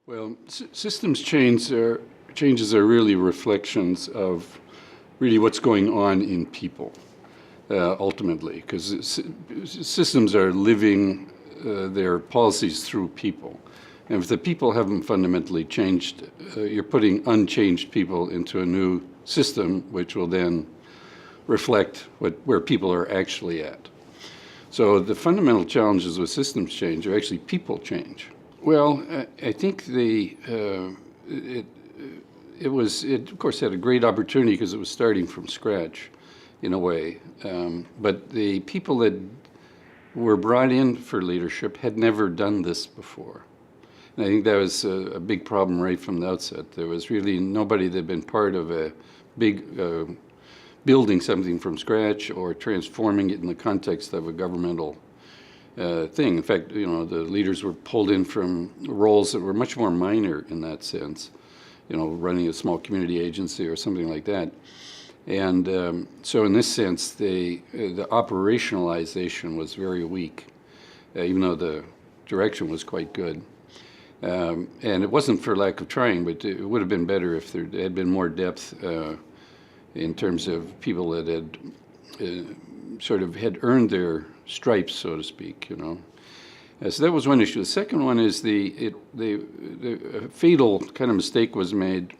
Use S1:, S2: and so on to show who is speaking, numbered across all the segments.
S1: Well, systems changes are really reflections of really what's going on in people, ultimately, because systems are living their policies through people. And if the people haven't fundamentally changed, you're putting unchanged people into a new system, which will then reflect where people are actually at. So the fundamental challenges with systems change are actually people change. Well, I think it of course had a great opportunity because it was starting from scratch, in a way. But the people that were brought in for leadership had never done this before. And I think that was a big problem right from the outset. There was really nobody that had been part of a big building something from scratch or transforming it in the context of a governmental thing. In fact, the leaders were pulled in from roles that were much more minor in that sense, running a small community agency or something like that. And so in this sense, the operationalization was very weak, even though the direction was quite good. And it wasn't for lack of trying, but it would have been better if there had been more depth in terms of people that had sort of had earned their stripes, so to speak, So that was one issue. The second one is the fatal kind of mistake was made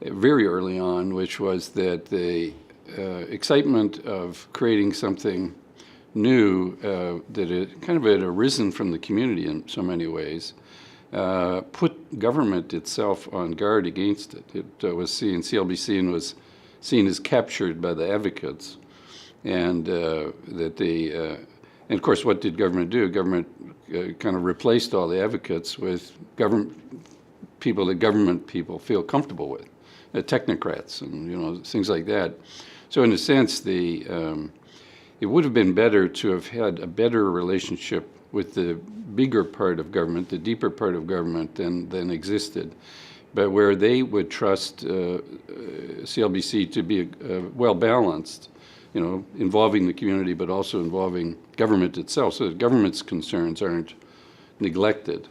S1: very early on, which was that the excitement of creating something new that it kind of had arisen from the community in so many ways, put government itself on guard against it. It was seen, CLBC was seen as captured by the advocates, and and of course, what did government do? Government kind of replaced all the advocates with people that government people feel comfortable with, technocrats and things like that. So in a sense, it would have been better to have had a better relationship with the bigger part of government, the deeper part of government than existed, but where they would trust CLBC to be well balanced, involving the community, but also involving government itself, so that government's concerns aren't neglected.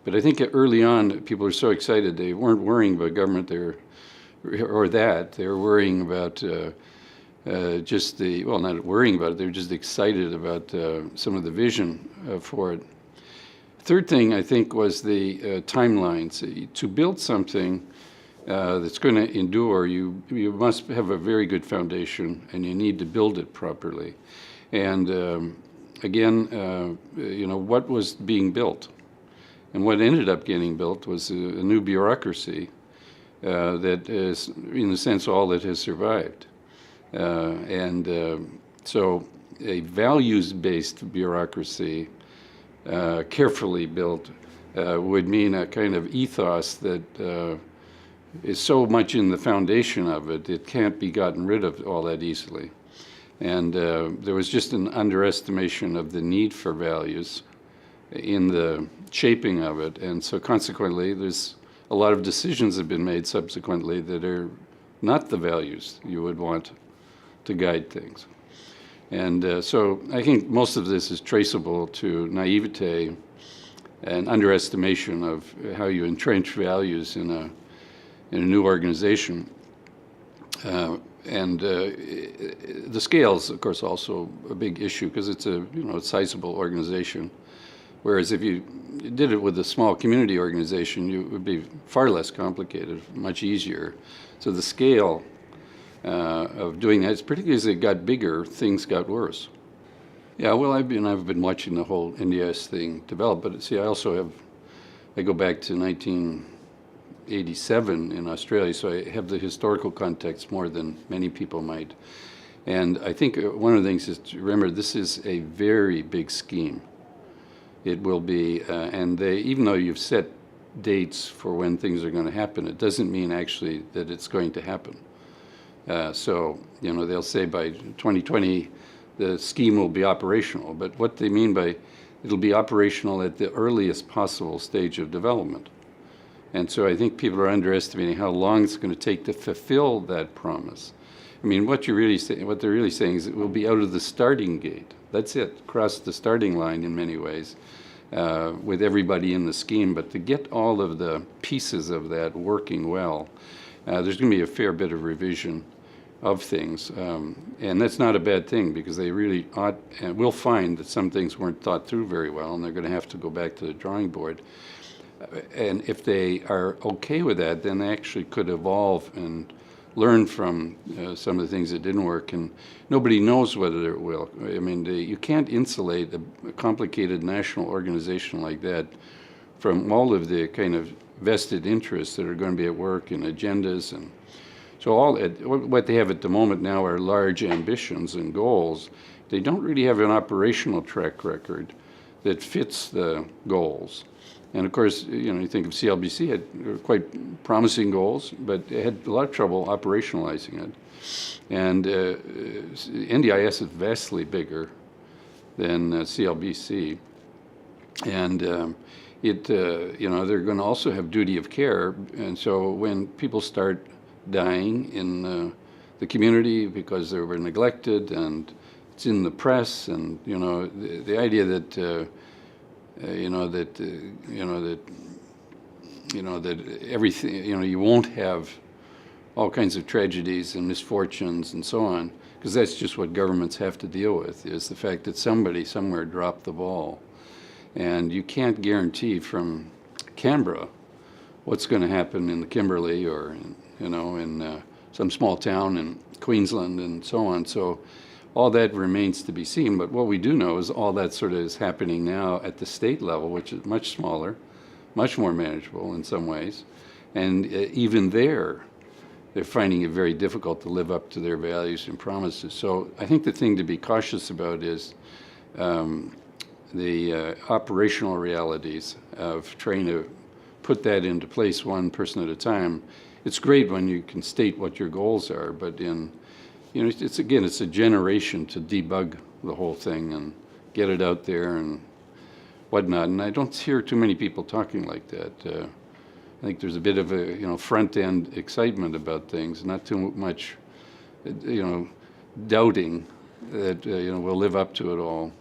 S1: But I think early on, people were so excited, they weren't worrying about government, they were worrying about not worrying about it, they were just excited about some of the vision for it. Third thing, I think, was the timelines. To build something that's going to endure, you must have a very good foundation, and you need to build it properly. And again, what was being built? And what ended up getting built was a new bureaucracy that is, in a sense, all that has survived. So a values-based bureaucracy, carefully built, would mean a kind of ethos that is so much in the foundation of it, it can't be gotten rid of all that easily. And there was just an underestimation of the need for values in the shaping of it. And so consequently, there's a lot of decisions have been made subsequently that are not the values you would want to guide things. And so I think most of this is traceable to naivete and underestimation of how you entrench values in a new organization. The scale's, of course, also a big issue because it's a sizable organization. Whereas if you did it with a small community organization, it would be far less complicated, much easier. So the scale of doing that, particularly as it got bigger, things got worse. Yeah, well, I've been watching the whole NDS thing develop, but see, I go back to 1987 in Australia, so I have the historical context more than many people might. And I think one of the things is to remember this is a very big scheme. It will be, even though you've set dates for when things are going to happen, it doesn't mean actually that it's going to happen. So, they'll say by 2020 the scheme will be operational, but what they mean by it'll be operational at the earliest possible stage of development. And so I think people are underestimating how long it's going to take to fulfill that promise. I mean, what they're really saying is it will be out of the starting gate. That's it, cross the starting line in many ways, with everybody in the scheme, but to get all of the pieces of that working well, there's going to be a fair bit of revision of things. And that's not a bad thing, because they really ought, and we'll find that some things weren't thought through very well, and they're going to have to go back to the drawing board. And if they are okay with that, then they actually could evolve and learn from some of the things that didn't work, and nobody knows whether it will. I mean, you can't insulate a complicated national organization like that from all of the kind of vested interests that are going to be at work and agendas. And so what they have at the moment now are large ambitions and goals. They don't really have an operational track record that fits the goals. And of course, you think of CLBC had quite promising goals, but it had a lot of trouble operationalizing it. And NDIS is vastly bigger than CLBC. And they're going to also have duty of care. And so when people start dying in the community because they were neglected, and it's in the press, and the idea that that everything, you won't have all kinds of tragedies and misfortunes and so on, because that's just what governments have to deal with, is the fact that somebody somewhere dropped the ball. And you can't guarantee from Canberra what's going to happen in the Kimberley or, in some small town in Queensland and so on. So all that remains to be seen. But what we do know is all that sort of is happening now at the state level, which is much smaller, much more manageable in some ways. And even there, they're finding it very difficult to live up to their values and promises. So I think the thing to be cautious about is the operational realities of trying to put that into place one person at a time. It's great when you can state what your goals are, but it's a generation to debug the whole thing and get it out there and whatnot. And I don't hear too many people talking like that. I think there's a bit of a front-end excitement about things, not too much doubting that we'll live up to it all.